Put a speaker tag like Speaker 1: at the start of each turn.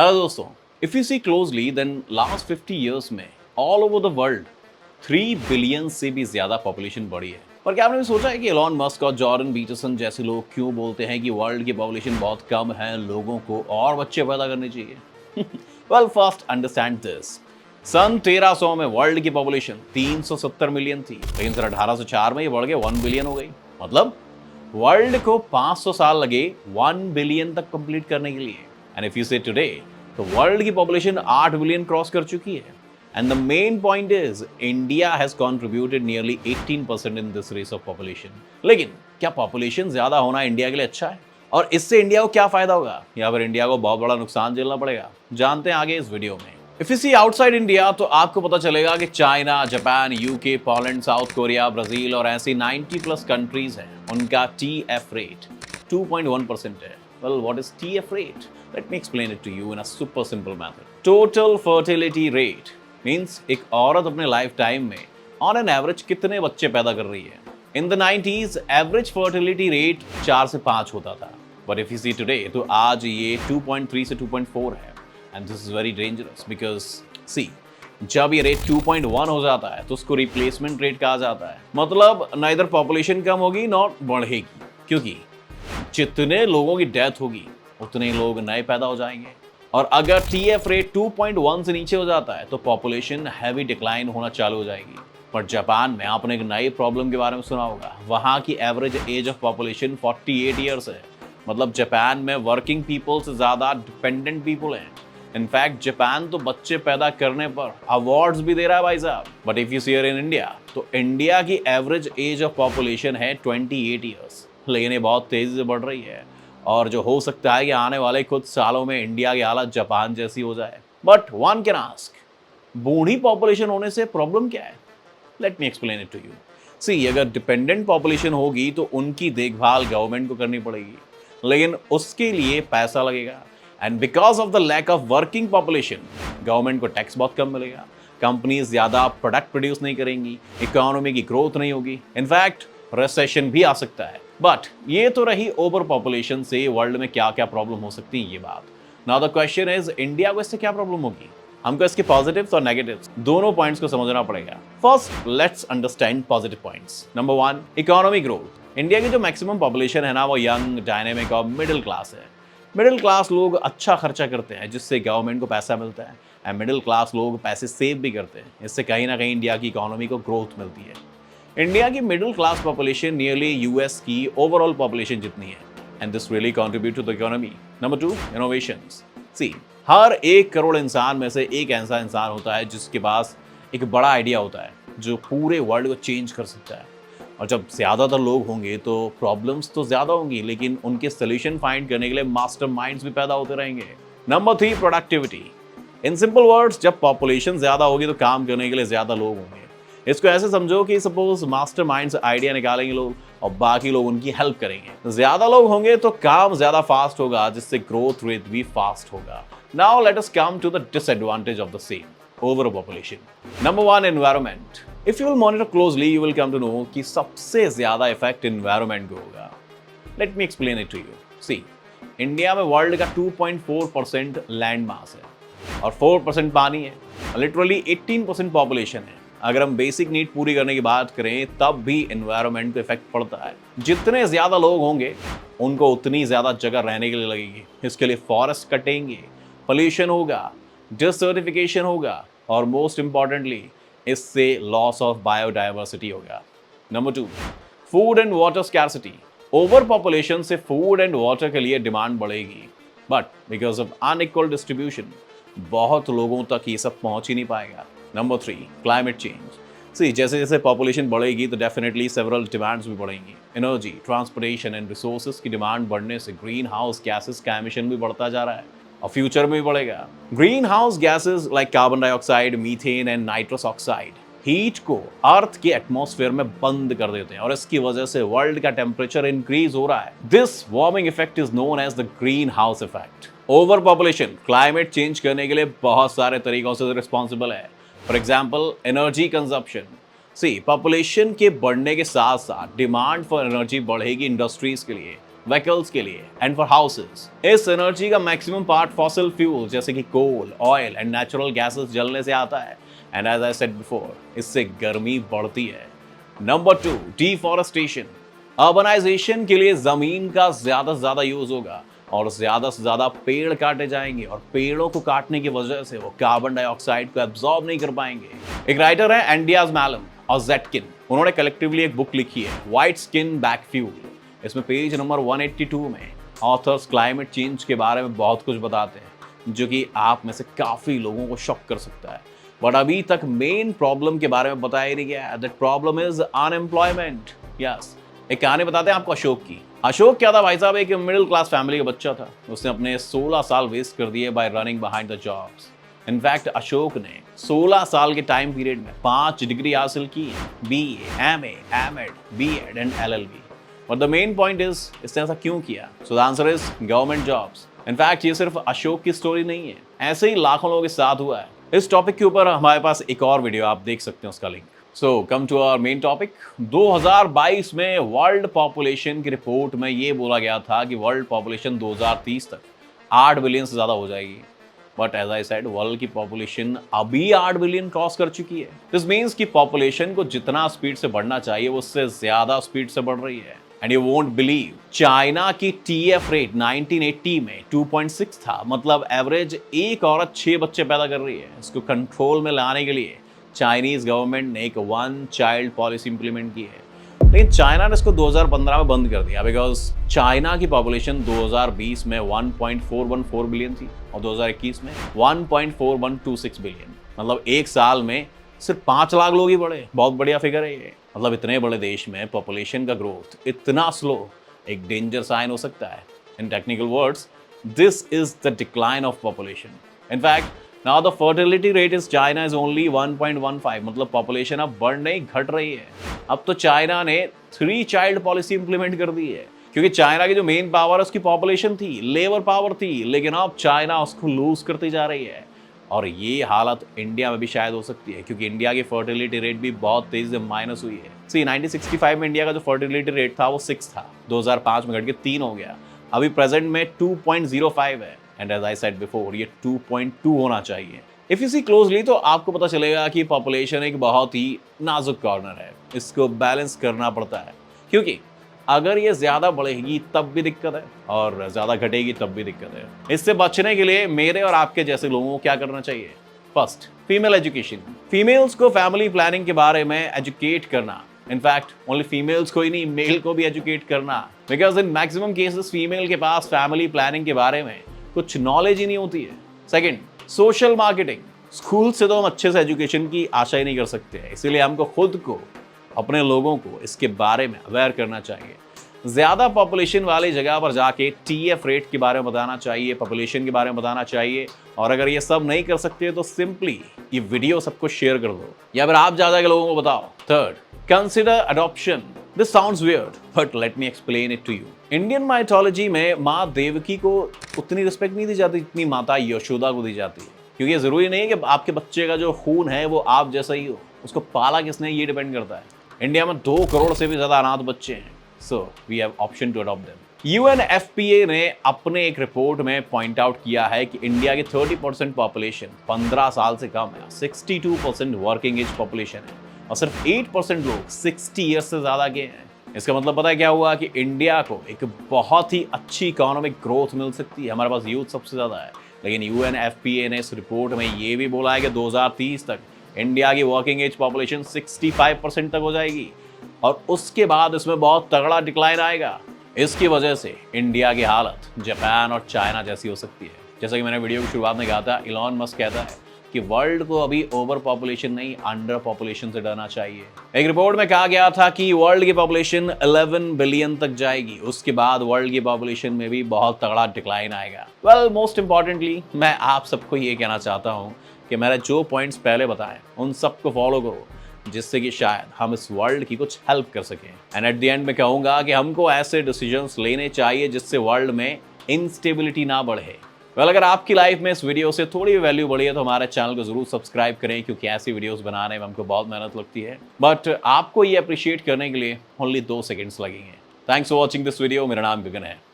Speaker 1: Hello दोस्तों, if you see closely then last 50 years में all over the world 3 billion से भी ज्यादा पॉपुलेशन बढ़ी है। पर क्या आपने भी सोचा है कि एलॉन मस्क और जॉर्डन पीटरसन जैसे लोग क्यों बोलते हैं कि वर्ल्ड की पॉपुलेशन बहुत कम है, लोगों को और बच्चे पैदा करने चाहिए? Well, first understand this. सन 1300 में वर्ल्ड की पॉपुलेशन 370 मिलियन थी, लेकिन सर 1804 में ये बढ़ के 1 बिलियन हो गई। मतलब वर्ल्ड को 500 साल लगे 1 बिलियन तक कंप्लीट करने के लिए। And if you say today, तो वर्ल्ड की पॉपुलेशन 8 बिलियन क्रॉस कर चुकी है। And the main point is India has contributed nearly 18% in this race of population. लेकिन क्या पॉपुलेशन ज्यादा होना इंडिया के लिए अच्छा है? और इससे इंडिया को क्या फायदा होगा, या फिर इंडिया को बहुत बड़ा नुकसान झेलना पड़ेगा? जानते हैं आगे इस वीडियो में। If you see outside India, तो आपको पता चलेगा कि China, Japan, UK, Poland, South Korea, Brazil और ऐसी 90+ कंट्रीज हैं, उनका TF रेट 2.1% है। Well, what is TF rate? Let me explain it to you in a super simple method. Total fertility rate means एक औरत अपने लाइफ टाइम में on an average कितने बच्चे पैदा कर रही है। In the 90s average fertility rate 4 से 5 होता था, but if you see today, तो आज ये 2.3 से 2.4 है। And this is very dangerous because see, जब ये रेट 2.1 हो जाता है तो उसको रिप्लेसमेंट रेट कहा जाता है। मतलब ना इधर पॉपुलेशन कम होगी ना बढ़ेगी, क्योंकि जितने लोगों की डेथ होगी उतने ही लोग नए पैदा हो जाएंगे। और अगर TF रेट 2.1 से नीचे हो जाता है तो पॉपुलेशन हैवी डिक्लाइन होना चालू हो जाएगी। पर जापान में आपने एक नई प्रॉब्लम के बारे में सुना होगा। वहाँ की average age of population 48 years है। मतलब जापान में वर्किंग पीपल से ज़्यादा डिपेंडेंट पीपल हैं। इनफैक्ट जापान तो बच्चे पैदा करने पर अवार्ड्स भी दे रहा है भाई साहब। But if you see in India, तो इंडिया की एवरेज एज ऑफ पॉपुलेशन है 28 ईयर्स, लेकिन ये बहुत तेज़ी से बढ़ रही है। और जो हो सकता है कि आने वाले कुछ सालों में इंडिया की हालत जापान जैसी हो जाए। बट वन कैन आस्क, बूढ़ी पॉपुलेशन होने से प्रॉब्लम क्या है? Let me explain it to you. See, अगर डिपेंडेंट पॉपुलेशन होगी तो उनकी देखभाल गवर्नमेंट को करनी पड़ेगी, लेकिन उसके लिए पैसा लगेगा। And because of the lack of working population, government को टैक्स बहुत कम मिलेगा, कंपनीज ज़्यादा प्रोडक्ट प्रोड्यूस नहीं करेंगी, इकोनॉमी की ग्रोथ नहीं होगी, इनफैक्ट रिसेशन भी आ सकता है। बट ये तो रही ओवर पॉपुलेशन से वर्ल्ड में क्या क्या प्रॉब्लम हो सकती है ये बात। Now the question is, India को इससे क्या प्रॉब्लम होगी? हमको इसके पॉजिटिव्स और नेगेटिव्स दोनों पॉइंट्स को समझना पड़ेगा। First, let's understand positive points. Number 1, economy growth. India की जो मैक्सिमम पॉपुलेशन है ना, वो यंग, डायनेमिक और मिडिल क्लास है। मिडिल क्लास लोग अच्छा खर्चा करते हैं, जिससे गवर्नमेंट को पैसा मिलता है। एंड मिडिल क्लास लोग पैसे सेव भी करते हैं, इससे कहीं ना कहीं इंडिया की इकोनॉमी को ग्रोथ मिलती है। इंडिया की middle class population nearly US की ओवरऑल पॉपुलेशन जितनी है, and this really contribute to the economy. Number 2, innovations. See, हर 1 करोड़ इंसान में से एक ऐसा इंसान होता है जिसके पास एक बड़ा आइडिया होता है जो पूरे वर्ल्ड को चेंज कर सकता है। और जब ज़्यादातर लोग होंगे तो प्रॉब्लम्स तो ज़्यादा होंगी, लेकिन उनके सोल्यूशन फाइंड करने के लिए मास्टरमाइंड्स भी पैदा होते रहेंगे। Number 3, productivity. In simple words, जब पॉपुलेशन ज़्यादा होगी तो काम करने के लिए ज़्यादा लोग होंगे। इसको ऐसे समझो कि सपोज मास्टरमाइंड्स आइडिया निकालेंगे लोग और बाकी लोग उनकी हेल्प करेंगे। ज़्यादा लोग होंगे तो काम ज़्यादा फास्ट होगा, जिससे ग्रोथ रेट भी फास्ट होगा। Now let us come to the disadvantage of the same, over population. Number 1, environment. If you will monitor closely, you will come to know कि सबसे ज्यादा इफेक्ट एनवायरनमेंट को होगा। Let me explain it to you. See, India में world का 2.4% land mass है और 4% पानी है। लिटरली 18% पॉपुलेशन है। अगर हम बेसिक नीड पूरी करने की बात करें, तब भी एनवायरनमेंट को इफेक्ट पड़ता है। जितने ज्यादा लोग होंगे उनको उतनी ज्यादा जगह रहने के लिए लगेगी। इसके लिए फॉरेस्ट कटेंगे, पोल्यूशन होगा, डिसर्टिफिकेशन होगा और मोस्ट इंपॉर्टेंटली इससे लॉस ऑफ बायोडाइवर्सिटी होगा। Number 2, food and water scarcity. Over population से फूड एंड वाटर के लिए डिमांड बढ़ेगी, but because of unequal distribution बहुत लोगों तक ये सब पहुंच ही नहीं पाएगा। Number 3, climate change. सी, जैसे जैसे पॉपुलेशन बढ़ेगी तो डेफिनेटली सेवरल डिमांड्स भी बढ़ेंगी। एनर्जी, ट्रांसपोर्टेशन एंड रिसोर्सेज की डिमांड बढ़ने से ग्रीन हाउस गैसेस का एमिशन भी बढ़ता जा रहा है और फ्यूचर में भी बढ़ेगा। Green house gases like carbon dioxide, methane and nitrous oxide heat को अर्थ के एटमॉस्फेयर में बंद कर देते हैं और इसकी वजह से वर्ल्ड का टेम्परेचर इंक्रीज हो रहा है। This warming effect is known as the green house effect. Over population climate change करने के लिए बहुत सारे तरीकों से रिस्पॉन्सिबल है। For example, energy consumption. See, population के बढ़ने के साथ साथ डिमांड फॉर एनर्जी बढ़ेगी इंडस्ट्रीज के लिए, व्हीकल्स के लिए एंड फॉर हाउसेस। इस एनर्जी का मैक्सिमम पार्ट फॉसिल फ्यूल जैसे कि coal, oil and natural gases जलने से आता है। And as I said before, इससे गर्मी बढ़ती है। Number 2, deforestation. अर्बनाइजेशन के लिए जमीन का ज्यादा से ज्यादा यूज होगा और ज्यादा से ज्यादा पेड़ काटे जाएंगे और पेड़ों को काटने की वजह से वो कार्बन डाइऑक्साइड को एब्जॉर्ब नहीं कर पाएंगे। एक राइटर है एंडियाज मैलम और जेटकिन, उन्होंने कलेक्टिवली एक बुक लिखी है व्हाइट स्किन बैक फ्यूल। इसमें पेज नंबर 182 में ऑथर्स क्लाइमेट चेंज के बारे में बहुत कुछ बताते हैं जो कि आप में से काफी लोगों को शॉक कर सकता है। बट अभी तक मेन प्रॉब्लम के बारे में बताया नहीं गया। That problem is unemployment. Yes, एक कहानी बताते हैं आपको अशोक की। अशोक क्या था भाई साहब, एक मिडिल क्लास फैमिली का बच्चा था। उसने अपने 16 साल वेस्ट कर दिए bye running behind the jobs. In fact Ashok ने 16 साल के टाइम पीरियड में 5 डिग्री हासिल की, BA, MA, MEd, B.Ed and LLB। But the main point is, इसने ऐसा क्यों किया? So the answer is government jobs. In fact ये सिर्फ अशोक की स्टोरी नहीं है, ऐसे ही लाखों लोगों के साथ हुआ है। इस टॉपिक के ऊपर हमारे पास एक और वीडियो आप देख सकते हैं, उसका link. So come to our main topic. 2022 में वर्ल्ड पॉपुलेशन की रिपोर्ट में ये बोला गया था कि वर्ल्ड पॉपुलेशन 2030 तक 8 बिलियन से ज्यादा हो जाएगी। But as I said, world की पॉपुलेशन अभी 8 बिलियन क्रॉस कर चुकी है। दिस मीन्स कि पॉपुलेशन को जितना स्पीड से बढ़ना चाहिए वो उससे ज्यादा स्पीड से बढ़ रही है। And you won't believe, China की TF रेट 1980 में 2.6 था। मतलब एवरेज एक औरत 6 बच्चे पैदा कर रही है। इसको कंट्रोल में लाने के लिए चाइनीज गवर्नमेंट ने एक 1 चाइल्ड पॉलिसी इंप्लीमेंट की है। लेकिन चाइना ने इसको 2015 में बंद कर दिया बिकॉज चाइना की पॉपुलेशन 2020 में 1.414 बिलियन थी और 2021 में 1.4126 बिलियन। मतलब एक साल में सिर्फ 5 लाख लोग ही बढ़े। बहुत बढ़िया फिगर है ये। मतलब इतने बड़े देश में पॉपुलेशन का ग्रोथ इतना स्लो एक डेंजर साइन हो सकता है। इन technical words, this is the decline of population. In fact now the fertility rate is China is only 1.15। मतलब पॉपुलेशन अब बढ़ नहीं, घट रही है। अब तो चाइना ने 3 चाइल्ड पॉलिसी इंप्लीमेंट कर दी है क्योंकि चाइना की जो मेन पावर है उसकी पॉपुलेशन थी, लेबर पावर थी। लेकिन अब चाइना उसको लूज करती जा रही है और ये हालत इंडिया में भी शायद हो सकती है क्योंकि इंडिया की फर्टिलिटी रेट भी बहुत तेजी से माइनस हुई है। सी 1965 में इंडिया का जो फर्टिलिटी रेट था वो 6 था, 2005 में घट के 3 हो गया। अभी प्रेजेंट में 2.05 है। And as I said before, ये 2.2 होना चाहिए। इफ यू सी क्लोजली तो आपको पता चलेगा कि पॉपुलेशन एक बहुत ही नाजुक कॉर्नर है। इसको बैलेंस करना पड़ता है क्योंकि अगर ये ज्यादा बढ़ेगी तब भी दिक्कत है और ज्यादा घटेगी तब भी दिक्कत है। इससे बचने के लिए मेरे और आपके जैसे लोगों को क्या करना चाहिए? First, female education. फीमेल्स को फैमिली प्लानिंग के बारे में एजुकेट करना। इनफैक्ट ओनली फीमेल्स को ही नहीं, मेल को भी एजुकेट करना। Because in maximum cases female के पास फैमिली प्लानिंग के बारे में कुछ नॉलेज ही नहीं होती है। Second, social marketing. स्कूल से तो हम अच्छे से एजुकेशन की आशा ही नहीं कर सकते, इसीलिए हमको खुद को, अपने लोगों को इसके बारे में अवेयर करना चाहिए। ज्यादा पॉपुलेशन वाली जगह पर जाके TF रेट के बारे में बताना चाहिए, पॉपुलेशन के बारे में बताना चाहिए। और अगर ये सब नहीं कर सकते तो सिंपली ये वीडियो सबको शेयर कर दो या फिर आप ज्यादा के लोगों को बताओ। Third, consider adoption. This sounds weird but let me explain it to you. Indian mythology में माँ देवकी को उतनी रिस्पेक्ट नहीं दी जाती जितनी माता यशोदा को दी जाती है। क्योंकि जरूरी नहीं है कि आपके बच्चे का जो खून है वो आप जैसा ही हो, उसको पाला किसने ये डिपेंड करता है। इंडिया में 2 करोड़ से भी ज्यादा अनाथ बच्चे हैं, so we have option to adopt them. UNFPA ने अपने एक रिपोर्ट में पॉइंट आउट किया है कि इंडिया की 30% पॉपुलेशन 15 साल से कम है, 62% वर्किंग एज पॉपुलेशन है और सिर्फ 8% लोग 60 ईयर्स से ज्यादा के हैं। इसका मतलब पता है क्या हुआ कि इंडिया को एक बहुत ही अच्छी इकोनॉमिक ग्रोथ मिल सकती है। हमारे पास यूथ सबसे ज्यादा है। लेकिन UNFPA ने इस रिपोर्ट में ये भी बोला है कि 2030 तक इंडिया की वर्किंग एज पॉपुलेशन 65% तक हो जाएगी और उसके बाद इसमें बहुत तगड़ा डिक्लाइन आएगा। इसकी वजह से इंडिया की हालत जापान और चाइना जैसी हो सकती है। जैसा कि मैंने वीडियो की शुरुआत में कहा था, इलॉन मस्क कहता है कि वर्ल्ड को अभी ओवर पॉपुलेशन नहीं, अंडर पॉपुलेशन से डरना चाहिए। एक रिपोर्ट में कहा गया था कि वर्ल्ड की पॉपुलेशन 11 बिलियन तक जाएगी, उसके बाद वर्ल्ड की पॉपुलेशन में भी बहुत तगड़ा डिक्लाइन आएगा। वेल, मोस्ट इंपॉर्टेंटली मैं आप सबको ये कहना चाहता हूँ कि मैंने जो पॉइंट्स पहले बताए उन सबको फॉलो करो, जिससे कि शायद हम इस वर्ल्ड की कुछ हेल्प कर सकें। एंड एट द एंड में कहूँगा कि हमको ऐसे डिसीजंस लेने चाहिए जिससे वर्ल्ड में इंस्टेबिलिटी ना बढ़े। वेल, अगर आपकी लाइफ में इस वीडियो से थोड़ी भी वैल्यू बढ़ी है तो हमारे चैनल को जरूर सब्सक्राइब करें क्योंकि ऐसी वीडियोस बनाने में हमको बहुत मेहनत लगती है। बट आपको ये अप्रिशिएट करने के लिए ओनली 2 सेकेंड्स लगेंगे। Thanks for watching this video. मेरा नाम गगन है।